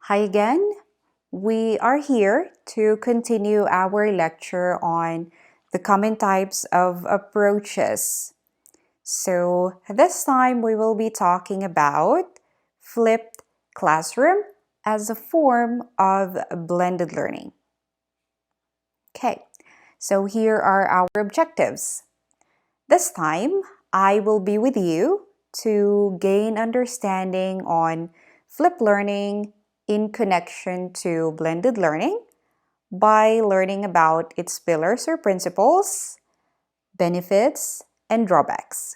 Hi again. We are here to continue our lecture on the common types of approaches. So, this time we will be talking about flipped classroom as a form of blended learning. Okay, so here are our objectives. This time, I will be with you to gain understanding on flipped learning in connection to blended learning by learning about its pillars or principles, benefits, and drawbacks.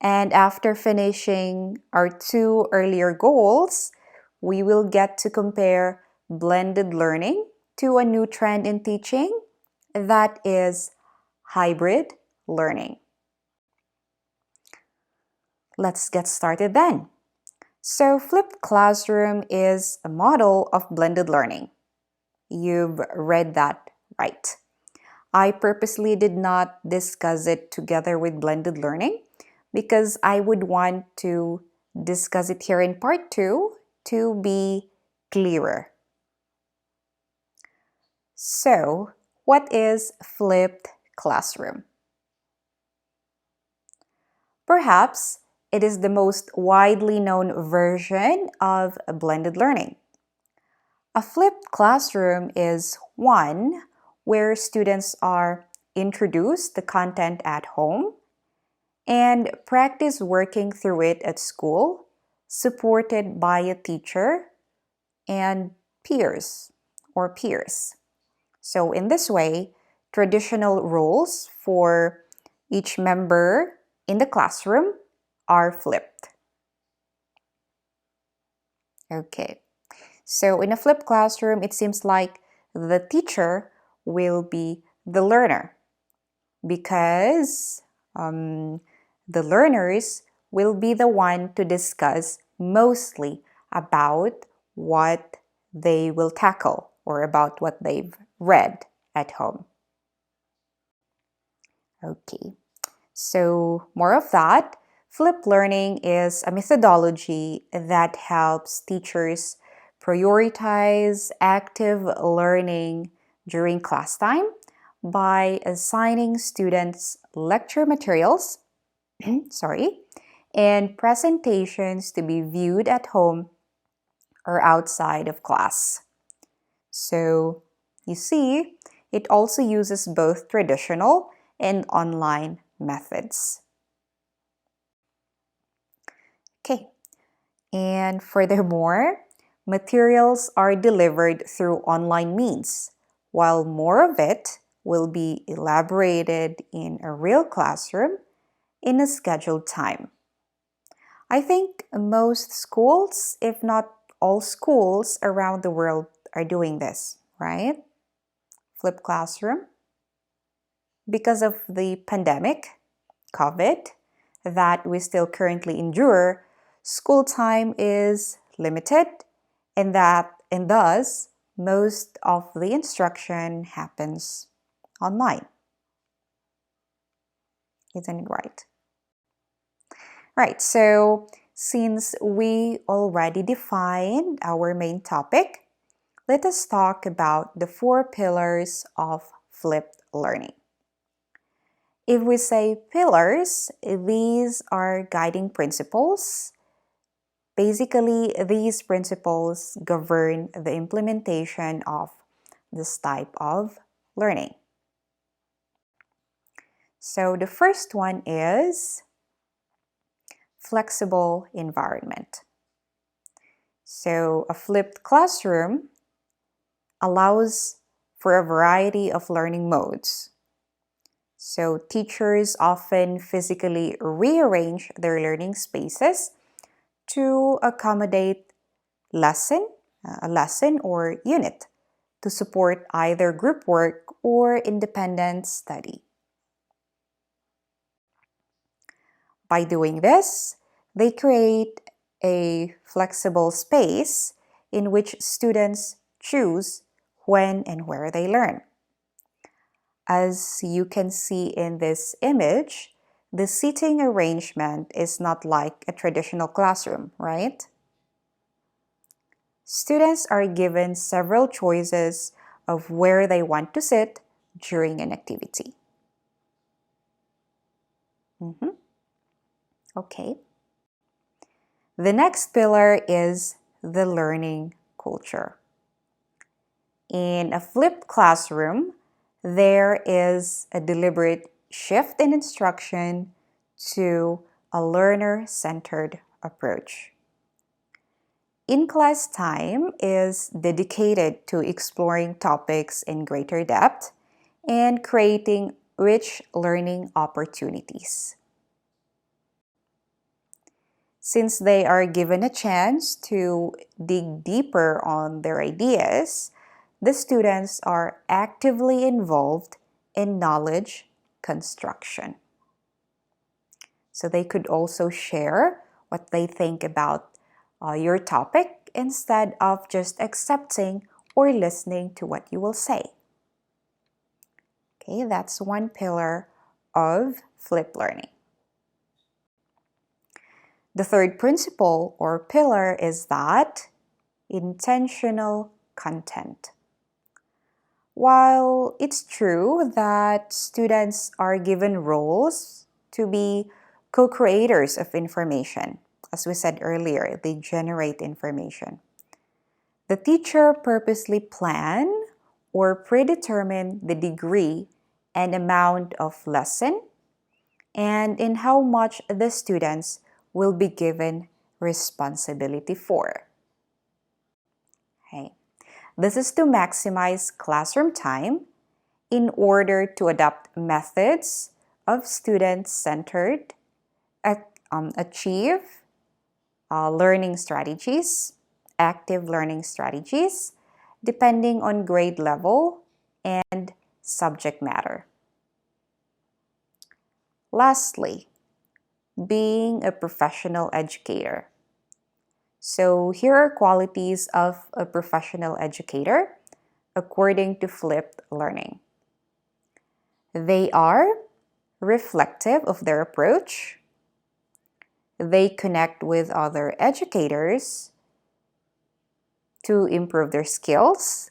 And after finishing our two earlier goals, we will get to compare blended learning to a new trend in teaching that is hybrid learning. Let's get started then. So, flipped classroom is a model of blended learning. You've read that right. I purposely did not discuss it together with blended learning because I would want to discuss it here in part 2 to be clearer. So, what is flipped classroom? Perhaps it is the most widely known version of blended learning. A flipped classroom is one where students are introduced the content at home and practice working through it at school, supported by a teacher and peers. So, in this way, traditional roles for each member in the classroom are flipped. Okay. So in a flipped classroom, it seems like the teacher will be the learner because the learners will be the one to discuss mostly about what they will tackle or about what they've read at home. Okay, so more of that. Flipped learning is a methodology that helps teachers prioritize active learning during class time by assigning students lecture materials, and presentations to be viewed at home or outside of class. So, you see, it also uses both traditional and online methods. Okay, and furthermore, materials are delivered through online means, while more of it will be elaborated in a real classroom in a scheduled time. I think most schools, if not all schools around the world, are doing this, right? Flipped classroom. Because of the pandemic, COVID, that we still currently endure, school time is limited and thus most of the instruction happens online. Isn't it right? Right, so since we already defined our main topic, let us talk about the 4 pillars of flipped learning. If we say pillars, these are guiding principles. Basically, these principles govern the implementation of this type of learning. So the first one is flexible environment. So a flipped classroom allows for a variety of learning modes. So teachers often physically rearrange their learning spaces to accommodate a lesson or unit to support either group work or independent study. By doing this, they create a flexible space in which students choose when and where they learn. As you can see in this image, the seating arrangement is not like a traditional classroom, right? students are given several choices of where they want to sit during an activity. Okay. The next pillar is the learning culture. In a flipped classroom, there is a deliberate shift in instruction to a learner-centered approach. In-class time is dedicated to exploring topics in greater depth and creating rich learning opportunities. Since they are given a chance to dig deeper on their ideas, the students are actively involved in knowledge construction. So they could also share what they think about your topic instead of just accepting or listening to what you will say. Okay, that's one pillar of flipped learning. The third principle or pillar is that intentional content. While it's true that students are given roles to be co-creators of information, as we said earlier, they generate information. The teacher purposely plan or predetermine the degree and amount of lesson and in how much the students will be given responsibility for. Okay. This is to maximize classroom time in order to adopt methods of student-centered, achieve learning strategies, active learning strategies, depending on grade level and subject matter. Lastly, being a professional educator. So here are qualities of a professional educator according to flipped learning. They are reflective of their approach. They connect with other educators to improve their skills.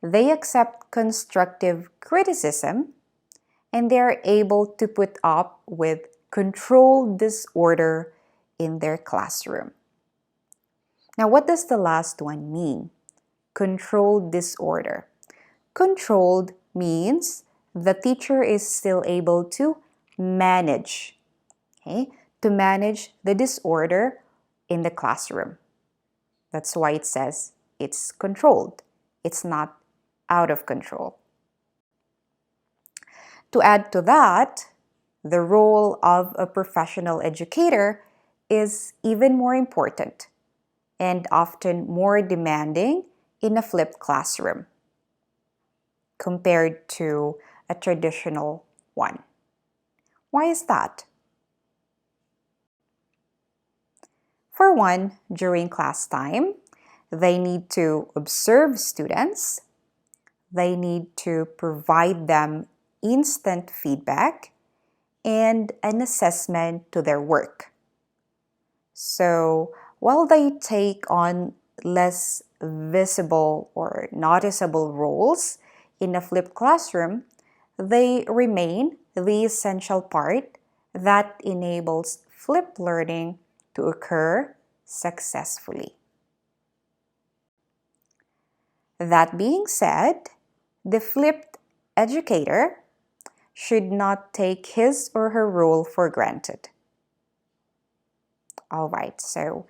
They accept constructive criticism, and they are able to put up with controlled disorder in their classroom. Now, what does the last one mean? Controlled disorder. Controlled means the teacher is still able to manage, okay, to manage the disorder in the classroom. That's why it says it's controlled. It's not out of control. To add to that, the role of a professional educator is even more important and often more demanding in a flipped classroom compared to a traditional one. Why is that? For one, during class time, they need to observe students. They need to provide them instant feedback and an assessment to their work. So while they take on less visible or noticeable roles in a flipped classroom, they remain the essential part that enables flipped learning to occur successfully. That being said, the flipped educator should not take his or her role for granted. All right, so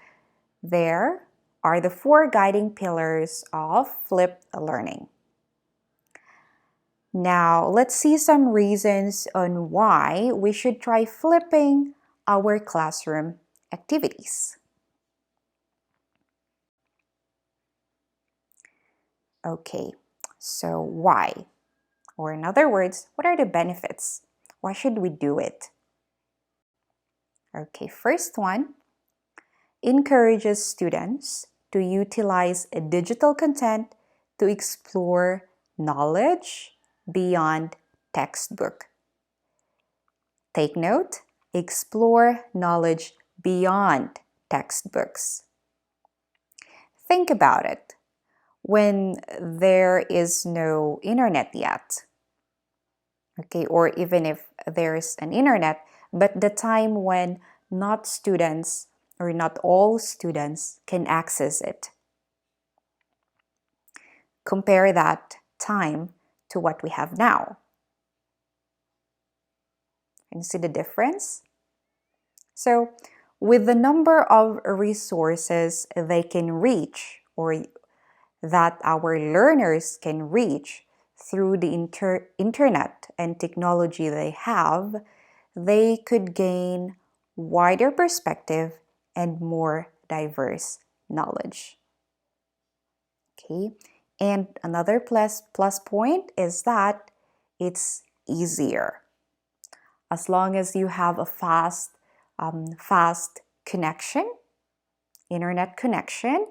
there are the 4 guiding pillars of flipped learning. Now, let's see some reasons on why we should try flipping our classroom activities. Okay, so why? Or in other words, what are the benefits? Why should we do it? Okay, first one, encourages students to utilize digital content to explore knowledge beyond textbook. Take note, explore knowledge beyond textbooks. think about it. When there is no internet yet, okay, or even if there's an internet, but the time when not students or not all students can access it. Compare that time to what we have now. Can you see the difference? So, with the number of resources they can reach or that our learners can reach through the internet and technology they have, they could gain wider perspective and more diverse knowledge. Okay, and another plus point is that it's easier. As long as you have a fast connection, internet connection,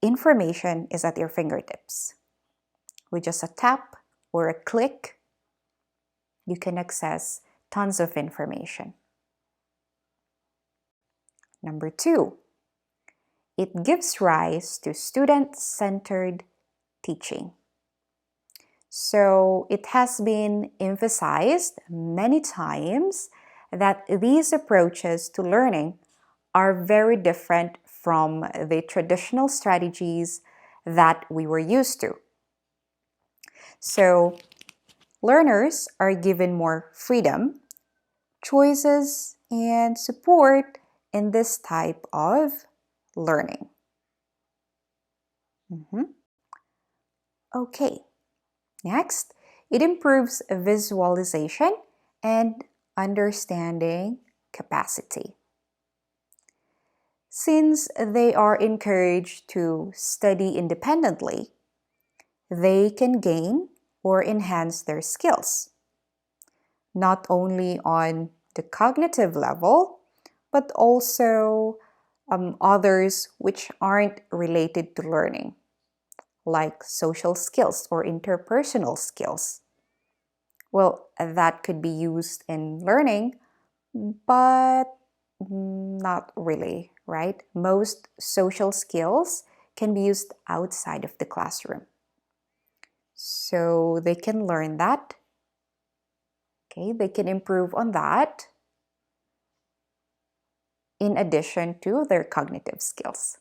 information is at your fingertips. With just a tap or a click, you can access tons of information. Number 2, it gives rise to student-centered teaching. So it has been emphasized many times that these approaches to learning are very different from the traditional strategies that we were used to. So learners are given more freedom, choices, and support in this type of learning. Okay, next, it improves visualization and understanding capacity. Since they are encouraged to study independently, they can gain or enhance their skills, not only on the cognitive level, but also others which aren't related to learning, like social skills or interpersonal skills. Well, that could be used in learning, but not really, right? Most social skills can be used outside of the classroom. So they can learn that. Okay, they can improve on that in addition to their cognitive skills.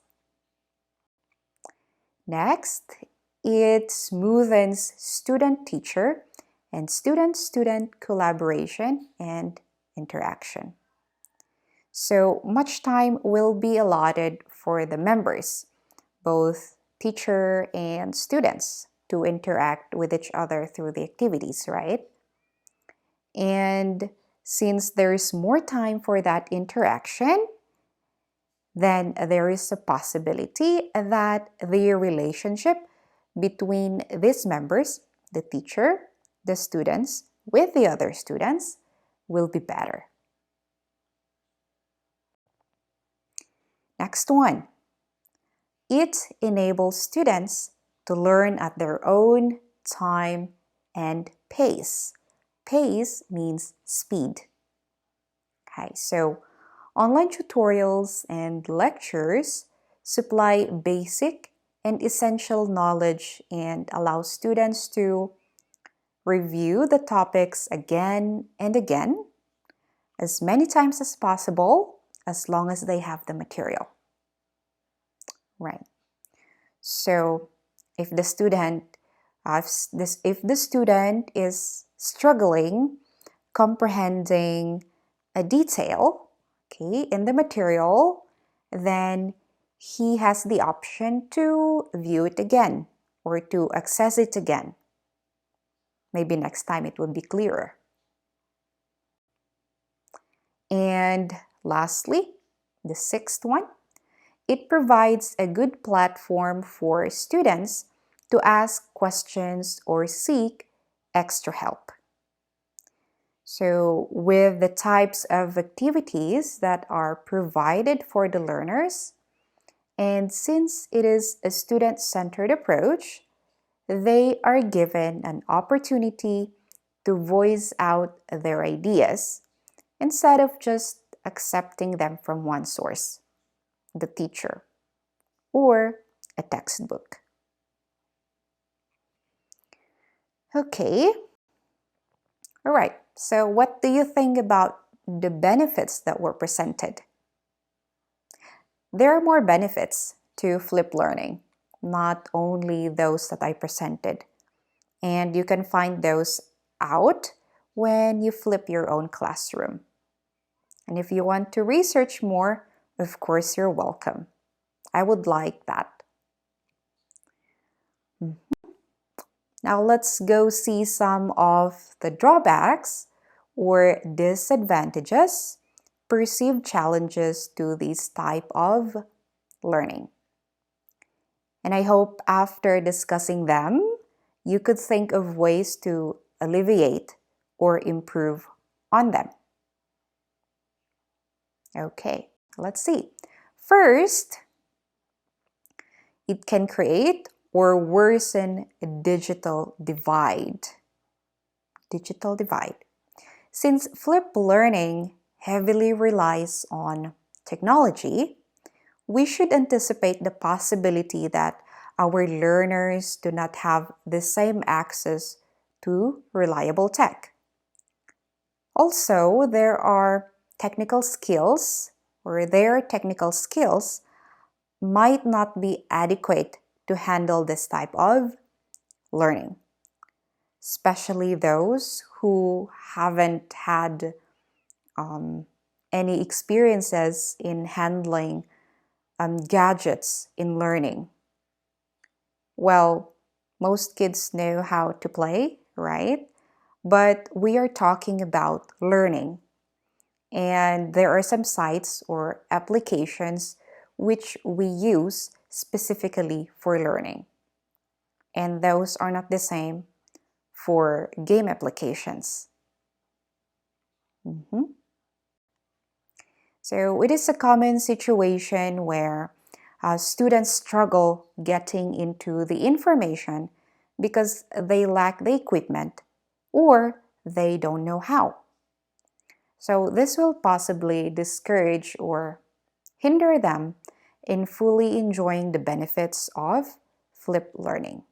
Next, it smoothens student-teacher and student-student collaboration and interaction. So much time will be allotted for the members, both teacher and students, to interact with each other through the activities, right? And since there's more time for that interaction, then there is a possibility that the relationship between these members, the teacher, the students, with the other students, will be better. Next one. It enables students to learn at their own time and pace. Pace means speed. Okay, so online tutorials and lectures supply basic and essential knowledge and allow students to review the topics again and again, as many times as possible, as long as they have the material. Right. So if the student is struggling comprehending a detail, okay, in the material, then he has the option to view it again or to access it again. Maybe next time it will be clearer. And lastly, the 6th one, it provides a good platform for students to ask questions or seek extra help. So with the types of activities that are provided for the learners, and since it is a student-centered approach, they are given an opportunity to voice out their ideas instead of just accepting them from one source, the teacher, or a textbook. Okay. All right. So what do you think about the benefits that were presented? There are more benefits to flipped learning, not only those that I presented. And you can find those out when you flip your own classroom. And if you want to research more, of course, you're welcome. I would like that. Now let's go see some of the drawbacks or disadvantages, perceived challenges to this type of learning. And I hope after discussing them, you could think of ways to alleviate or improve on them. Okay, let's see. First, it can create or worsen a digital divide. Digital divide. Since flipped learning heavily relies on technology, we should anticipate the possibility that our learners do not have the same access to reliable tech. Also, their technical skills might not be adequate to handle this type of learning, especially those who haven't had any experiences in handling gadgets in learning. Well, most kids know how to play, right? But we are talking about learning. And there are some sites or applications which we use specifically for learning. And those are not the same for game applications. So it is a common situation where students struggle getting into the information because they lack the equipment or they don't know how. So this will possibly discourage or hinder them in fully enjoying the benefits of flipped learning.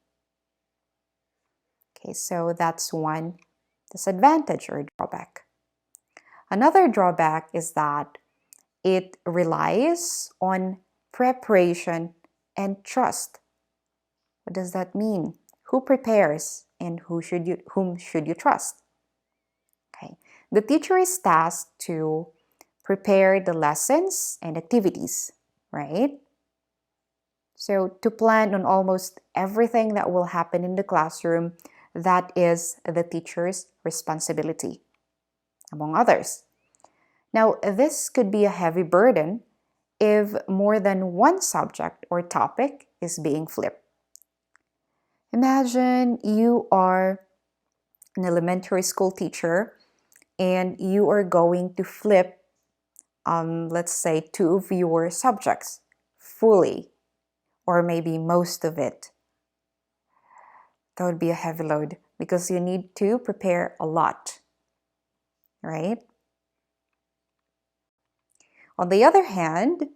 Okay, so that's one disadvantage or drawback. Another drawback is that it relies on preparation and trust. What does that mean? Who prepares and whom should you trust? Okay. The teacher is tasked to prepare the lessons and activities, right? So to plan on almost everything that will happen in the classroom, that is the teacher's responsibility, among others. Now, this could be a heavy burden if more than one subject or topic is being flipped. Imagine you are an elementary school teacher and you are going to flip, let's say, two of your subjects fully, or maybe most of it. That would be a heavy load because you need to prepare a lot, right? On the other hand,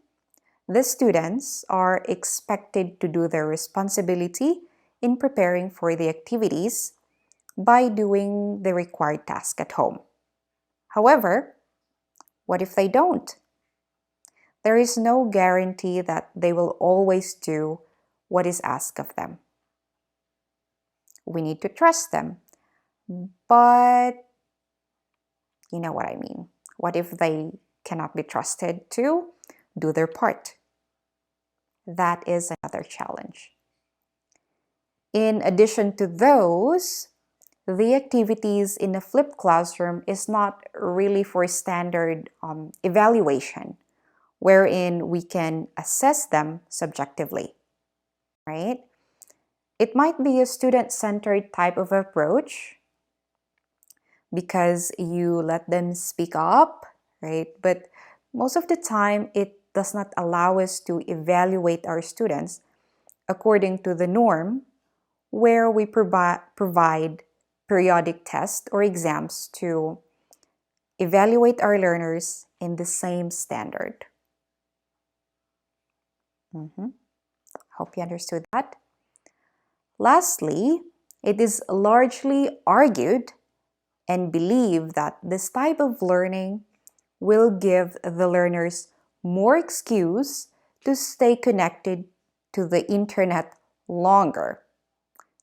the students are expected to do their responsibility in preparing for the activities by doing the required task at home. However, what if they don't? There is no guarantee that they will always do what is asked of them. We need to trust them, but you know what I mean. What if they cannot be trusted to do their part? That is another challenge. In addition to those, the activities in a flipped classroom is not really for standard evaluation, wherein we can assess them subjectively, right? It might be a student-centered type of approach because you let them speak up, right? But most of the time, it does not allow us to evaluate our students according to the norm, where we provide periodic tests or exams to evaluate our learners in the same standard. Hope you understood that. Lastly, it is largely argued and believed that this type of learning will give the learners more excuse to stay connected to the internet longer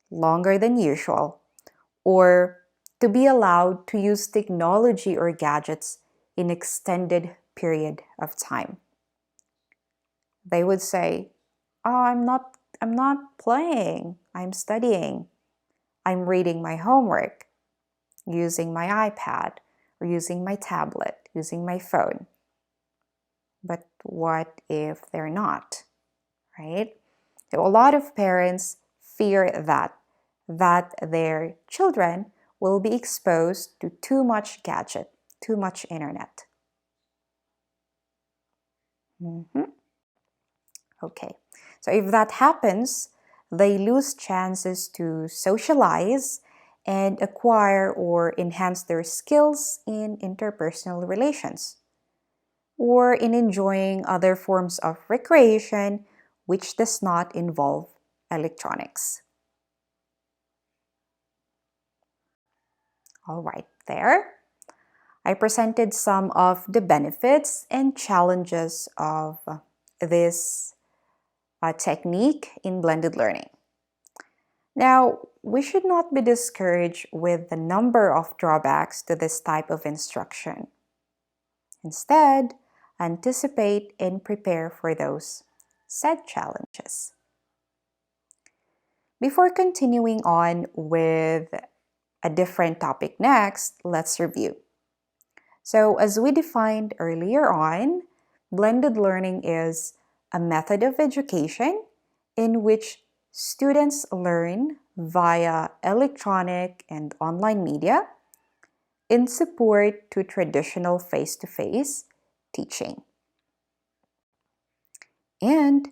than usual, or to be allowed to use technology or gadgets in extended period of time. They would say, "Oh, I'm not playing. I'm studying. I'm reading my homework, using my iPad, or using my tablet, using my phone." But what if they're not, right? So a lot of parents fear that their children will be exposed to too much gadget, too much internet. Okay, so if that happens, they lose chances to socialize and acquire or enhance their skills in interpersonal relations, or in enjoying other forms of recreation which does not involve electronics. All right, there. I presented some of the benefits and challenges of this technique in blended learning. Now, we should not be discouraged with the number of drawbacks to this type of instruction. Instead, anticipate and prepare for those said challenges. Before continuing on with a different topic next, let's review. So, as we defined earlier on, blended learning is a method of education in which students learn via electronic and online media in support to traditional face-to-face teaching. And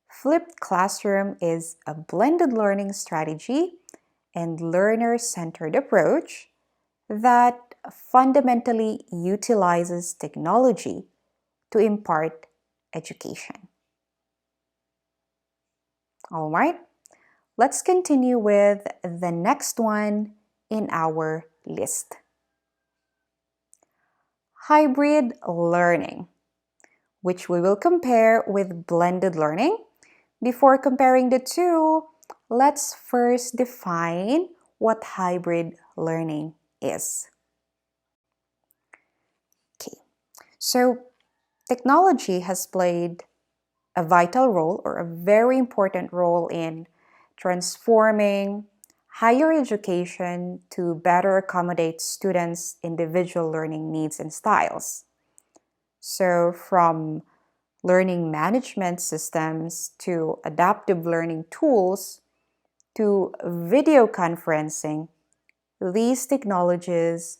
flipped classroom is a blended learning strategy and learner-centered approach that fundamentally utilizes technology to impart education. All right, let's continue with the next one in our list. Hybrid learning, which we will compare with blended learning. Before comparing the two, let's first define what hybrid learning is. Okay, so technology has played a vital role or a very important role in transforming higher education to better accommodate students' individual learning needs and styles. So, from learning management systems to adaptive learning tools to video conferencing, these technologies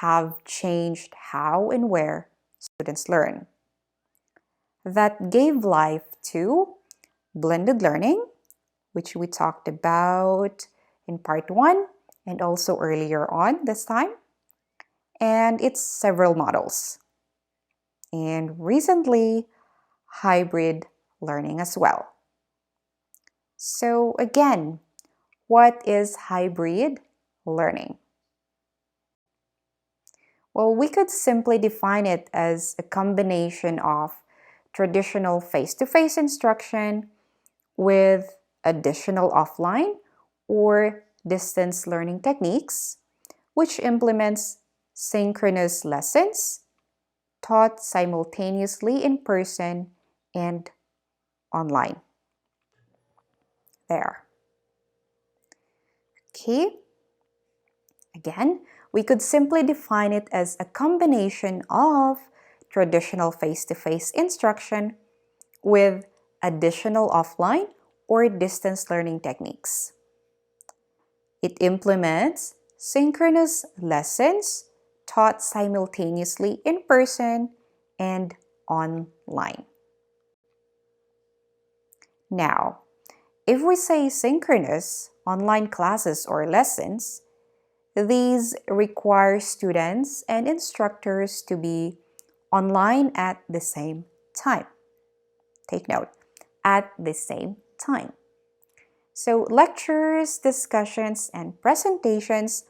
have changed how and where students learn. That gave life to blended learning, which we talked about in part 1 and also earlier on this time, and its several models. And recently, hybrid learning as well. So again, what is hybrid learning? Well, we could simply define it as a combination of traditional face-to-face instruction with additional offline or distance learning techniques, which implements synchronous lessons taught simultaneously in person and online. There. Okay. Again, we could simply define it as a combination of traditional face-to-face instruction with additional offline or distance learning techniques. It implements synchronous lessons taught simultaneously in person and online. Now, if we say synchronous online classes or lessons, these require students and instructors to be online at the same time. Take note, at the same time. So lectures, discussions, and presentations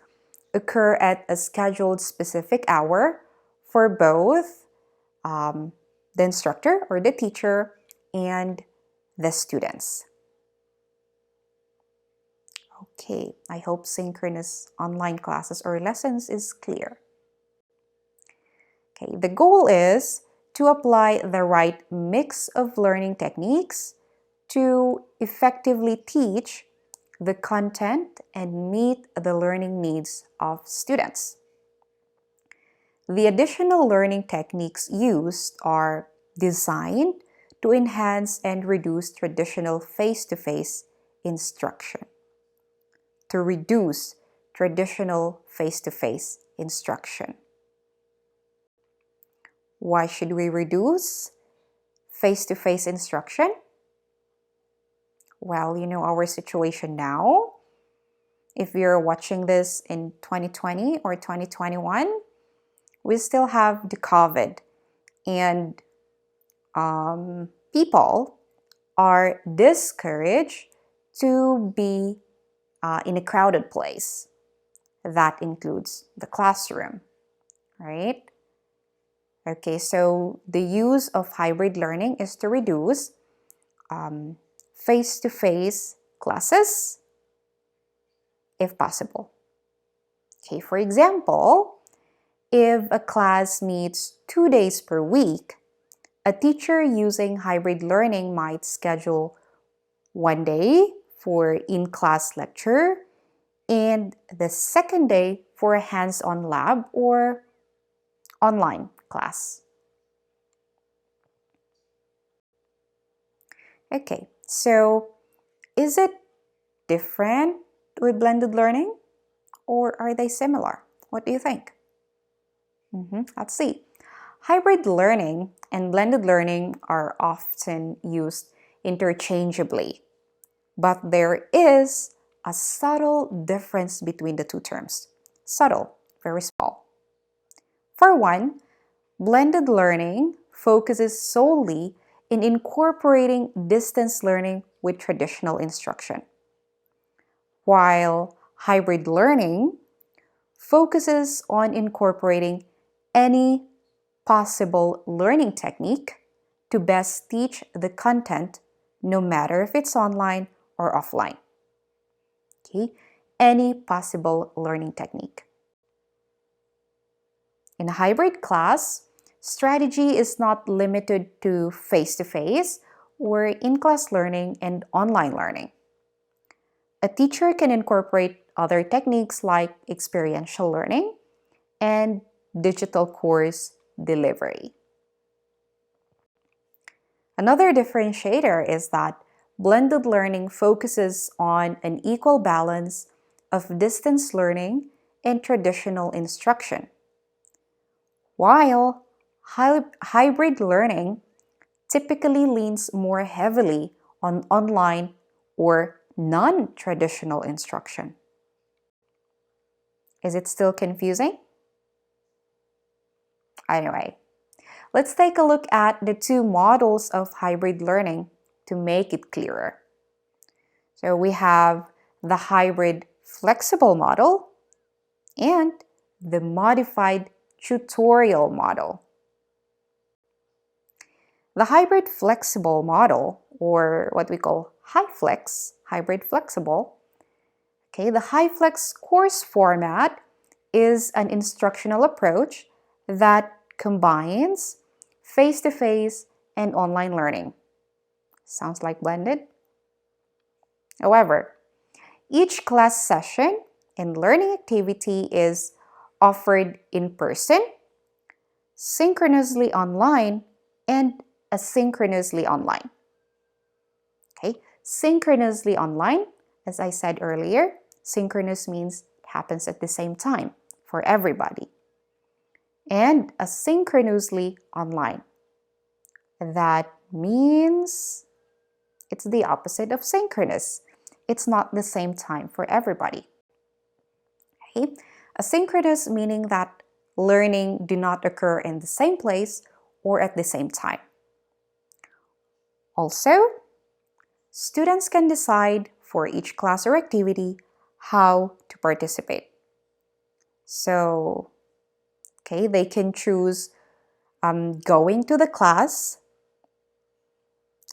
occur at a scheduled specific hour for both the instructor or the teacher and the students. Okay, I hope synchronous online classes or lessons is clear. Okay, the goal is to apply the right mix of learning techniques to effectively teach the content and meet the learning needs of students. The additional learning techniques used are designed to enhance and reduce traditional face-to-face instruction. To reduce traditional face-to-face instruction. Why should we reduce face-to-face instruction? Well, you know our situation now. If you're watching this in 2020 or 2021, we still have the COVID, and people are discouraged to be in a crowded place. That includes the classroom, right? Okay, so the use of hybrid learning is to reduce face-to-face classes if possible. Okay, for example, if a class meets 2 days per week, a teacher using hybrid learning might schedule 1 day for in-class lecture and the second day for a hands-on lab or online class. Okay, so is it different with blended learning or are they similar? What do you think? Let's see. Hybrid learning and blended learning are often used interchangeably, but there is a subtle difference between the two terms. Subtle, very small. For one, blended learning focuses solely in incorporating distance learning with traditional instruction, while hybrid learning focuses on incorporating any possible learning technique to best teach the content, no matter if it's online or offline. Okay? Any possible learning technique. In a hybrid class, strategy is not limited to face-to-face or in-class learning and online learning. A teacher can incorporate other techniques like experiential learning and digital course delivery. Another differentiator is that blended learning focuses on an equal balance of distance learning and traditional instruction, while hybrid learning typically leans more heavily on online or non-traditional instruction. Is it still confusing? Anyway, let's take a look at the two models of hybrid learning to make it clearer. So we have the hybrid flexible model and the modified tutorial model. The hybrid flexible model, or what we call HyFlex, hybrid flexible, okay, the HyFlex course format is an instructional approach that combines face-to-face and online learning. Sounds like blended? However, each class session and learning activity is offered in person, synchronously online, and asynchronously online. Okay, synchronously online, as I said earlier, synchronous means it happens at the same time for everybody. And asynchronously online. That means it's the opposite of synchronous. It's not the same time for everybody. Okay? Asynchronous meaning that learning do not occur in the same place or at the same time. Also, students can decide for each class or activity how to participate. So, okay, they can choose going to the class,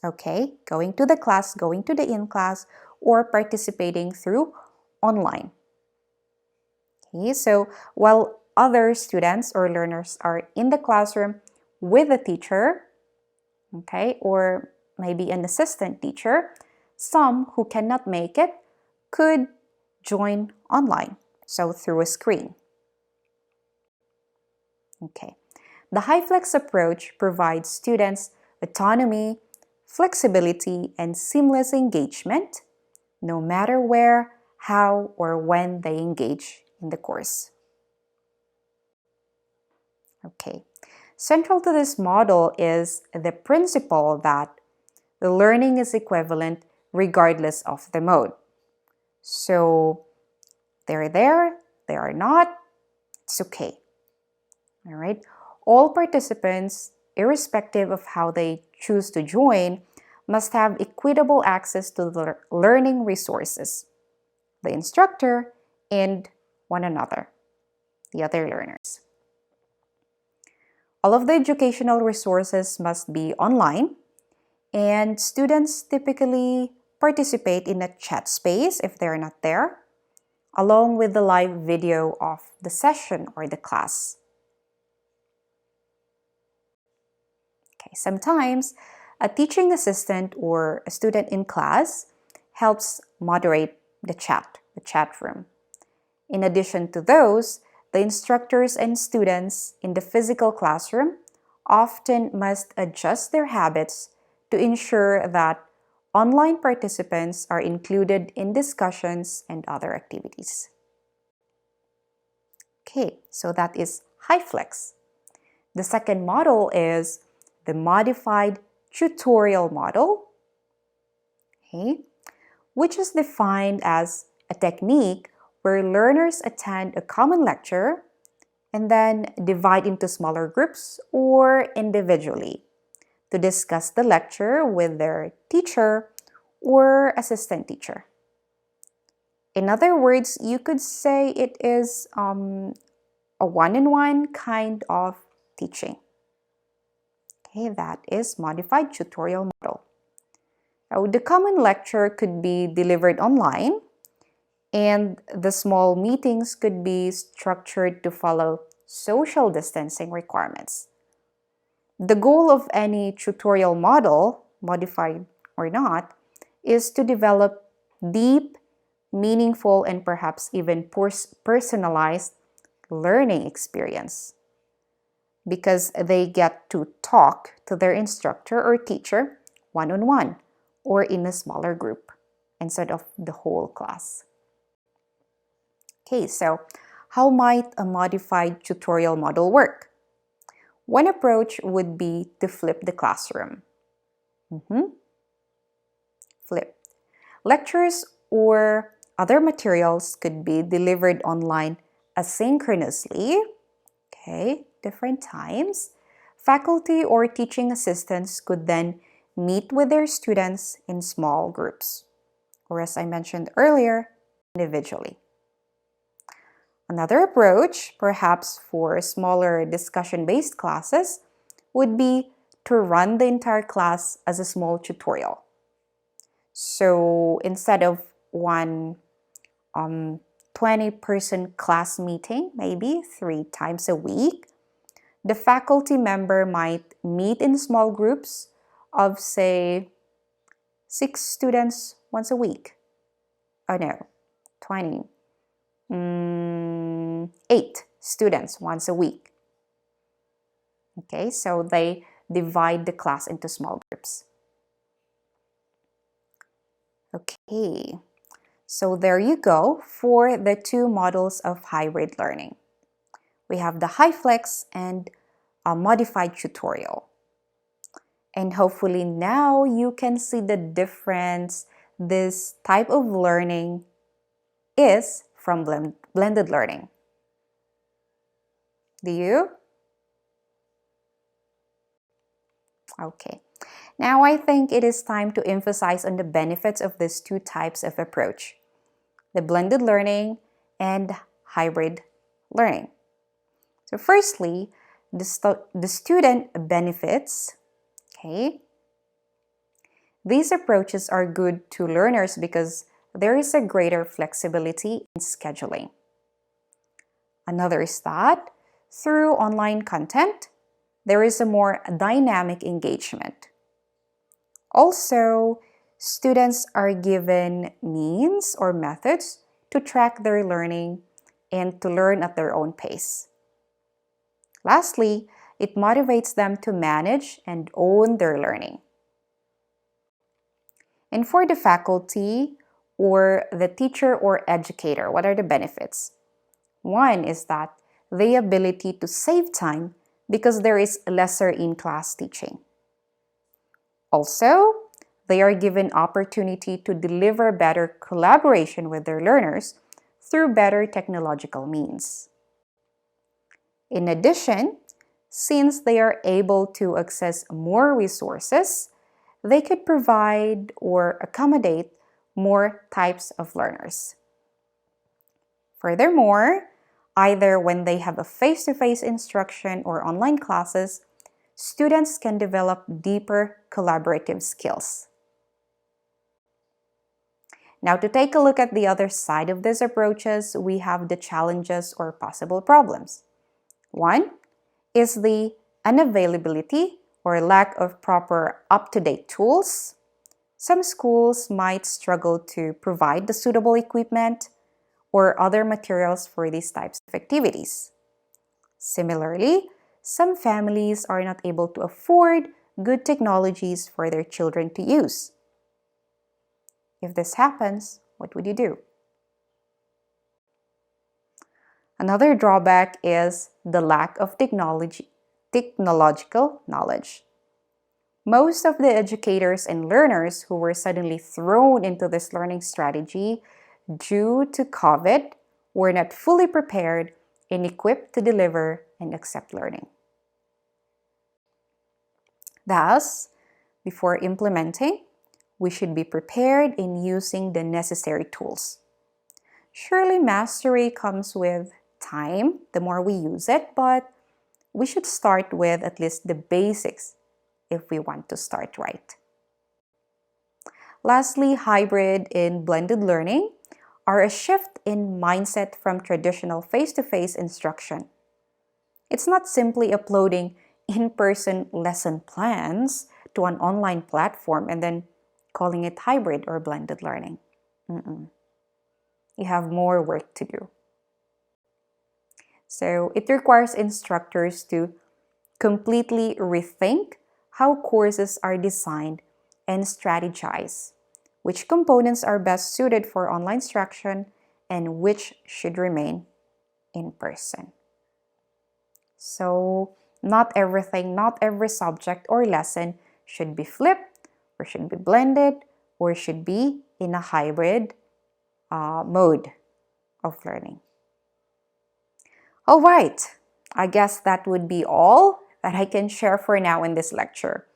okay, going to the class, going to the in-class, or participating through online. Okay, so while other students or learners are in the classroom with a teacher, okay, or maybe an assistant teacher, some who cannot make it could join online, so through a screen. Okay. The HiFlex approach provides students autonomy, flexibility, and seamless engagement, no matter where, how, or when they engage in the course. Okay. Central to this model is the principle that the learning is equivalent regardless of the mode. So they're there, they are not, it's okay. All right. All participants, irrespective of how they choose to join, must have equitable access to the learning resources, the instructor, and one another, the other learners. All of the educational resources must be online, and students typically participate in a chat space if they're not there, along with the live video of the session or the class. Okay, sometimes a teaching assistant or a student in class helps moderate the chat room. In addition to those, the instructors and students in the physical classroom often must adjust their habits to ensure that online participants are included in discussions and other activities. Okay, so that is HiFlex. The second model is the modified tutorial model, okay, which is defined as a technique where learners attend a common lecture and then divide into smaller groups or individually to discuss the lecture with their teacher or assistant teacher. In other words, you could say it is a one-on-one kind of teaching. Okay, that is modified tutorial model. Now, the common lecture could be delivered online, and the small meetings could be structured to follow social distancing requirements. The goal of any tutorial model, modified or not, is to develop deep, meaningful, and perhaps even personalized learning experience, because they get to talk to their instructor or teacher one-on-one or in a smaller group instead of the whole class. Okay, so how might a modified tutorial model work? One approach would be to flip the classroom. Flip. Lectures or other materials could be delivered online asynchronously, okay, different times. Faculty or teaching assistants could then meet with their students in small groups, or as I mentioned earlier, individually. Another approach, perhaps for smaller discussion-based classes, would be to run the entire class as a small tutorial. So instead of one 20-person class meeting, maybe 3 times a week, the faculty member might meet in small groups of, say, 6 students once a week. Oh no, 20. 8 students once a week. Okay, so they divide the class into small groups. Okay, so there you go for the 2 models of hybrid learning. We have the HiFlex and a modified tutorial. And hopefully now you can see the difference this type of learning is from blended learning. Do you? Okay. Now I think it is time to emphasize on the benefits of these two types of approach, the blended learning and hybrid learning. So firstly, the student benefits, okay? These approaches are good to learners because there is a greater flexibility in scheduling. Another is that through online content, there is a more dynamic engagement. Also, students are given means or methods to track their learning and to learn at their own pace. Lastly, it motivates them to manage and own their learning. And for the faculty or the teacher or educator, what are the benefits? One is that the ability to save time because there is lesser in-class teaching. Also, they are given opportunity to deliver better collaboration with their learners through better technological means. In addition, since they are able to access more resources, they could provide or accommodate more types of learners. Furthermore, either when they have a face-to-face instruction or online classes, students can develop deeper collaborative skills. Now, to take a look at the other side of these approaches, we have the challenges or possible problems. One is the unavailability or lack of proper up-to-date tools. Some schools might struggle to provide the suitable equipment or other materials for these types of activities. Similarly, some families are not able to afford good technologies for their children to use. If this happens, what would you do? Another drawback is the lack of technological knowledge. Most of the educators and learners who were suddenly thrown into this learning strategy due to COVID were not fully prepared and equipped to deliver and accept learning. Thus, before implementing, we should be prepared in using the necessary tools. Surely mastery comes with time, the more we use it, but we should start with at least the basics if we want to start right. Lastly, hybrid and blended learning are a shift in mindset from traditional face-to-face instruction. It's not simply uploading in-person lesson plans to an online platform and then calling it hybrid or blended learning. You have more work to do. So it requires instructors to completely rethink how courses are designed and strategize which components are best suited for online instruction and which should remain in person. So not everything, not every subject or lesson should be flipped or should be blended or should be in a hybrid mode of learning. All right, I guess that would be all that I can share for now in this lecture.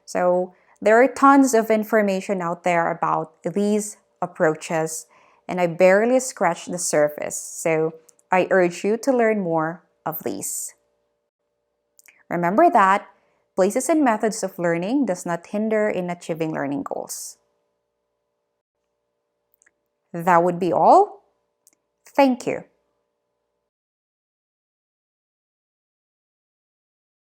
So there are tons of information out there about these approaches, and I barely scratched the surface. So I urge you to learn more of these. Remember that places and methods of learning does not hinder in achieving learning goals. That would be all. Thank you.